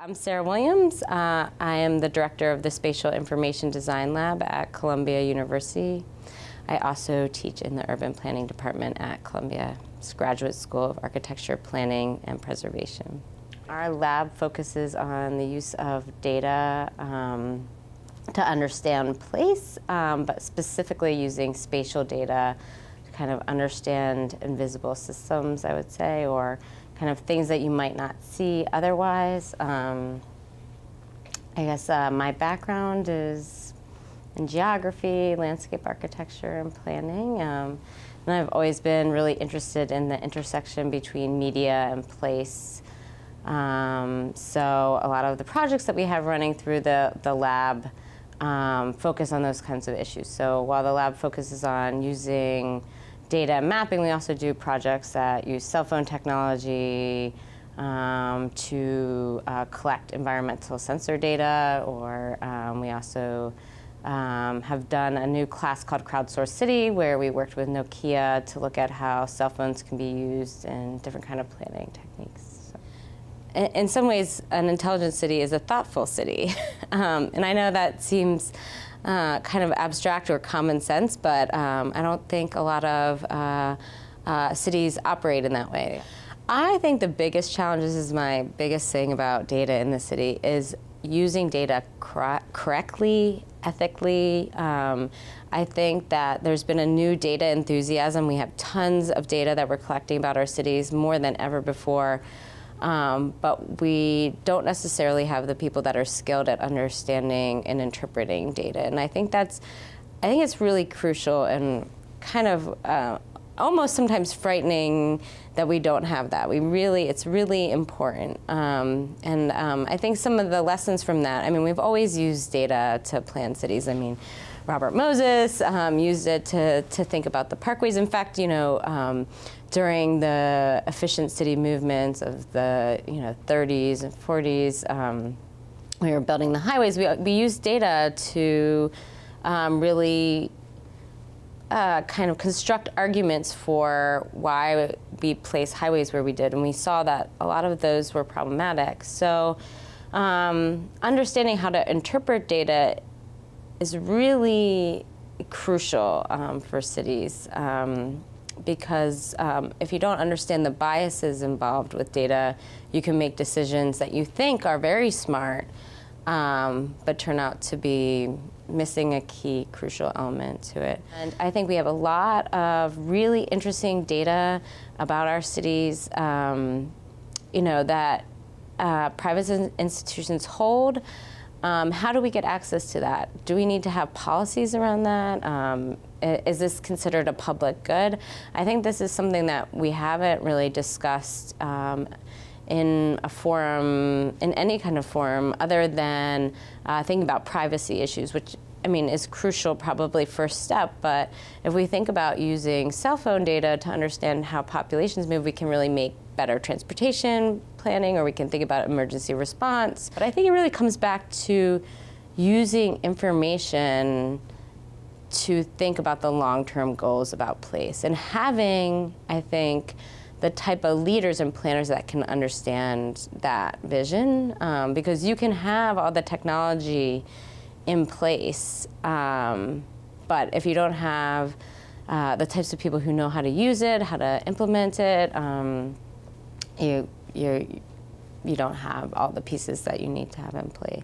I'm Sarah Williams. I am the director of the Spatial Information Design Lab at Columbia University. I also teach in the urban planning department at Columbia's Graduate School of Architecture, Planning, and Preservation. Our lab focuses on the use of data to understand place, but specifically using spatial data to kind of understand invisible systems, I would say, or kind of things that you might not see otherwise. I guess my background is in geography, landscape architecture, and planning. And I've always been really interested in the intersection between media and place. So a lot of the projects that we have running through the lab focus on those kinds of issues. So while the lab focuses on using data mapping, we also do projects that use cell phone technology to collect environmental sensor data, or we also have done a new class called Crowdsourced City, where we worked with Nokia to look at how cell phones can be used in different kind of planning techniques. So, in some ways, an intelligent city is a thoughtful city. And I know that seems kind of abstract or common sense, but I don't think a lot of cities operate in that way. I think the biggest challenge, this is my biggest thing about data in the city, is using data correctly, ethically. I think that there's been a new data enthusiasm. We have tons of data that we're collecting about our cities, more than ever before. But we don't necessarily have the people that are skilled at understanding and interpreting data. And I think it's really crucial and kind of almost sometimes frightening that we don't have that. It's really important. I think some of the lessons from that, I mean, we've always used data to plan cities. I mean, Robert Moses used it to think about the parkways. In fact, you know, during the efficient city movements of the 30s and 40s, we were building the highways. We used data to really kind of construct arguments for why we place highways where we did, and we saw that a lot of those were problematic. So understanding how to interpret data is really crucial for cities, because if you don't understand the biases involved with data, you can make decisions that you think are very smart, but turn out to be missing a key crucial element to it. And I think we have a lot of really interesting data about our cities, that private institutions hold. How do we get access to that? Do we need to have policies around that? Is this considered a public good? I think this is something that we haven't really discussed in a forum, in any kind of forum, other than thinking about privacy issues, which, I mean, is crucial, probably first step. But if we think about using cell phone data to understand how populations move, we can really make better transportation planning, or we can think about emergency response. But I think it really comes back to using information to think about the long-term goals about place, and having, I think, the type of leaders and planners that can understand that vision, because you can have all the technology in place, but if you don't have the types of people who know how to use it, how to implement it, you don't have all the pieces that you need to have in play.